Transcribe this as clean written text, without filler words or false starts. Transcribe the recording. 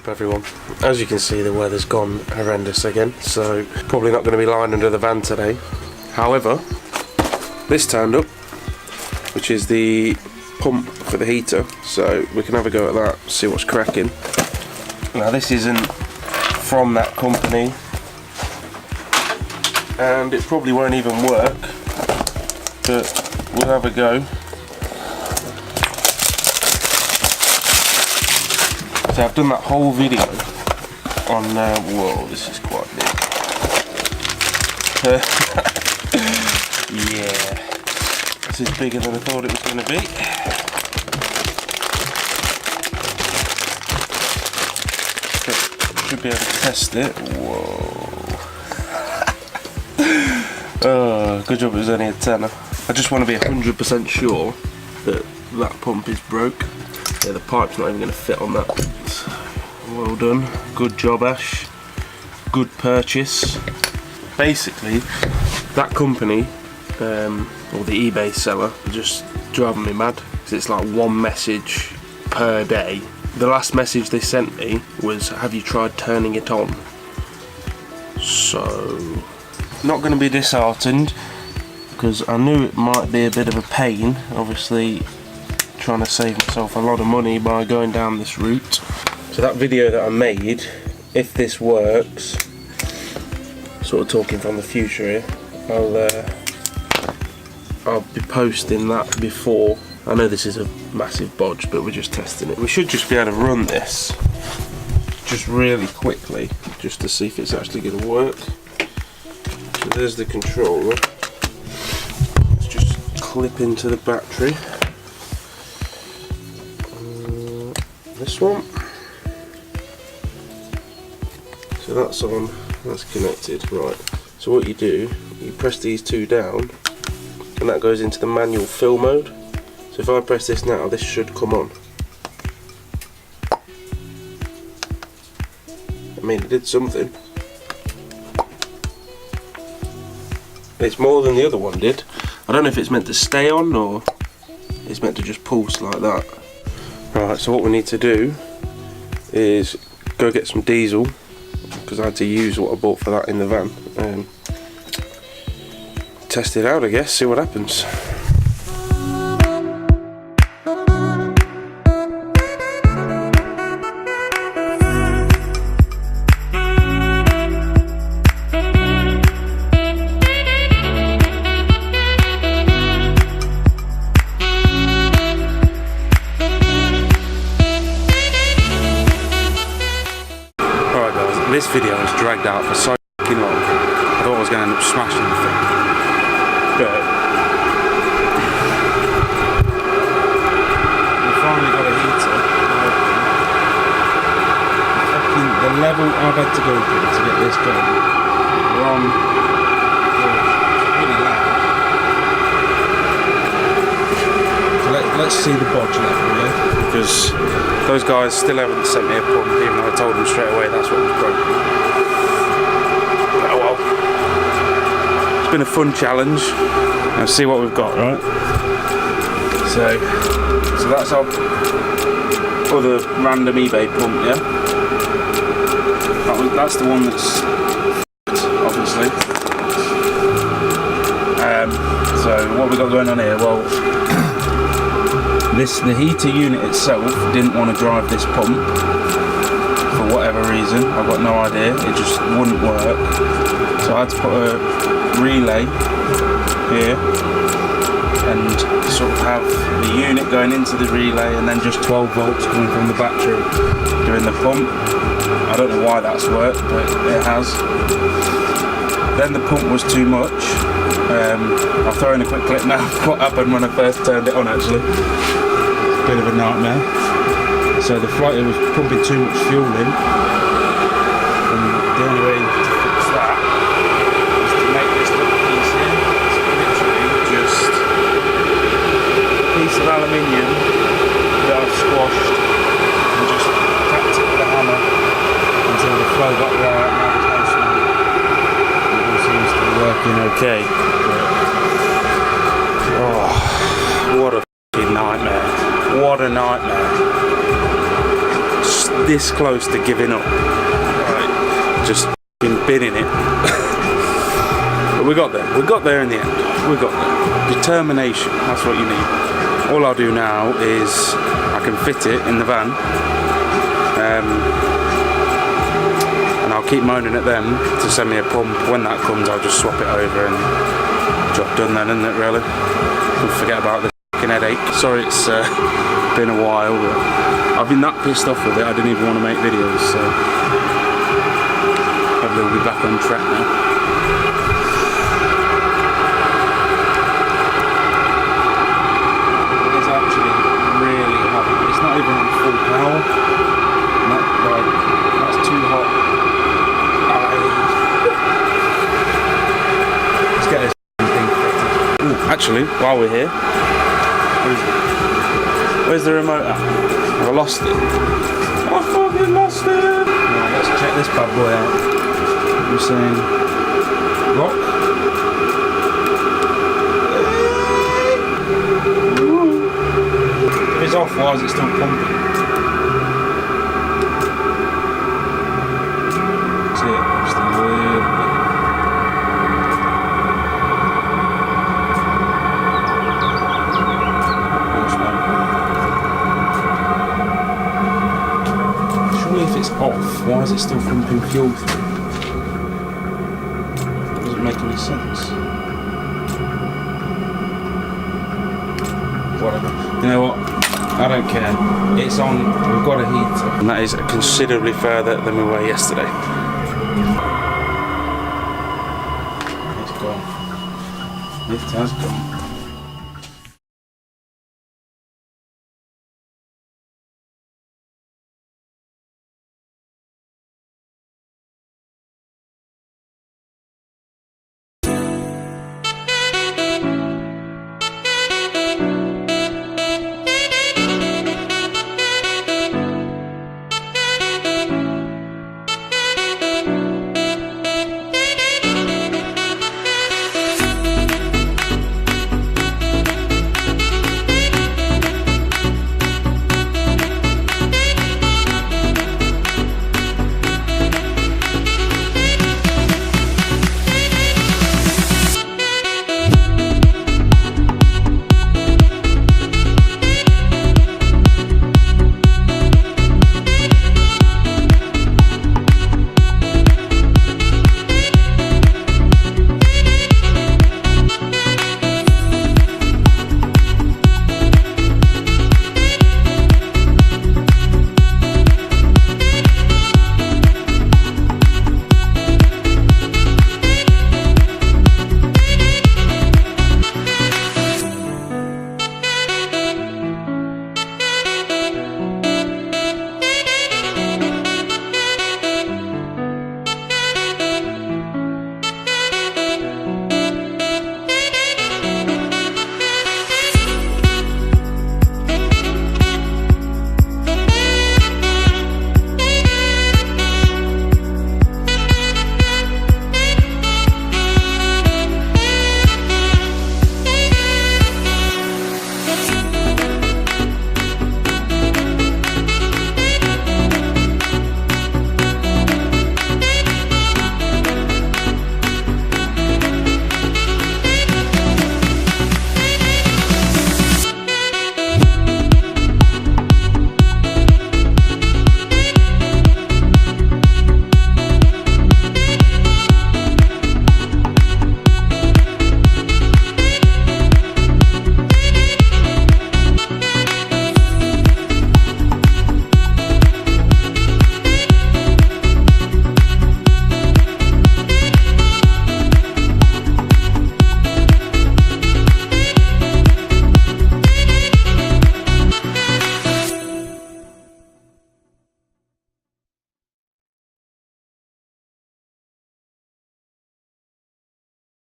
up everyone? As you can see, the weather's gone horrendous again, so probably not going to be lying under the van today. However, this turned up, which is the pump for the heater, so we can have a go at that, see what's cracking. Now this isn't from that company, and it probably won't even work, but we'll have a go. So I've done that whole video on, whoa, this is quite big. Yeah, this is bigger than I thought it was going to be. But should be able to test it. Whoa. Oh, good job it was only a tenner. I just want to be 100% sure that that pump is broke. Yeah, the pipe's not even going to fit on that. So, well done, good job Ash, good purchase. Basically, that company, or the eBay seller, just driving me mad, because it's like one message per day. The last message they sent me was, have you tried turning it on? So, not going to be disheartened, because I knew it might be a bit of a pain, obviously trying to save myself a lot of money by going down this route. So that video that I made, if this works, sort of talking from the future here, I'll be posting that before. I know this is a massive bodge, but we're just testing it. We should just be able to run this just really quickly, just to see if it's actually going to work. So there's the controller. Let's just clip into the battery. This one. So that's on, that's connected, right. So what you do, you press these two down, and that goes into the manual fill mode. So if I press this now, this should come on. I mean, it did something. It's more than the other one did. I don't know if it's meant to stay on, or it's meant to just pulse like that. Right, so what we need to do is go get some diesel, because I had to use what I bought for that in the van, and test it out, I guess, see what happens. This video was dragged out for so fucking long. I thought I was going to end up smashing the thing, but we finally got a heater. The level I've had to go through to get this going, we're on really loud. So let's see the bodge level, yeah? Because those guys still haven't sent me a pump, even though I told them straight away that's what was broken. Oh well. It's been a fun challenge. Let's see what we've got, right? So that's our other random eBay pump, yeah? That's the one that's obviously. So what we got going on here? Well, the heater unit itself didn't want to drive this pump for whatever reason. I've got no idea. It just wouldn't work. So I had to put a relay here and sort of have the unit going into the relay, and then just 12 volts coming from the battery doing the pump. I don't know why that's worked, but it has. Then the pump was too much. I'll throw in a quick clip now of what happened when I first turned it on actually. Bit of a nightmare. So the flighter was pumping too much fuel in, and the only way to fix that is to make this little piece here. It's literally just a piece of aluminium that I've squashed and just tapped it with a hammer until the flow got right. Now it all seems to be working okay. Oh, what a fucking nightmare. What a nightmare. this close to giving up. Right. Just been binning it. But we got there. We got there in the end. We got there. Determination. That's what you need. All I'll do now is I can fit it in the van. And I'll keep moaning at them to send me a pump. When that comes, I'll just swap it over and job done then, isn't it, really? We'll forget about this fucking headache. Sorry it's been a while, but I've been that pissed off with it, I didn't even want to make videos, so hopefully we'll be back on track now. It is actually really hot. It's not even on full power. That's too hot. Let's get this thing fitted. Ooh, actually, while we're here, where's the remote at? Have I lost it? I fucking lost it! Right, let's check this bad boy out. I'm saying rock. If it's off, why is it still pumping? If it's off, why is it still pumping fuel through? Doesn't make any sense. Whatever. You know what? I don't care. It's on. We've got a heater. And that is considerably further than we were yesterday. It's gone. It has gone.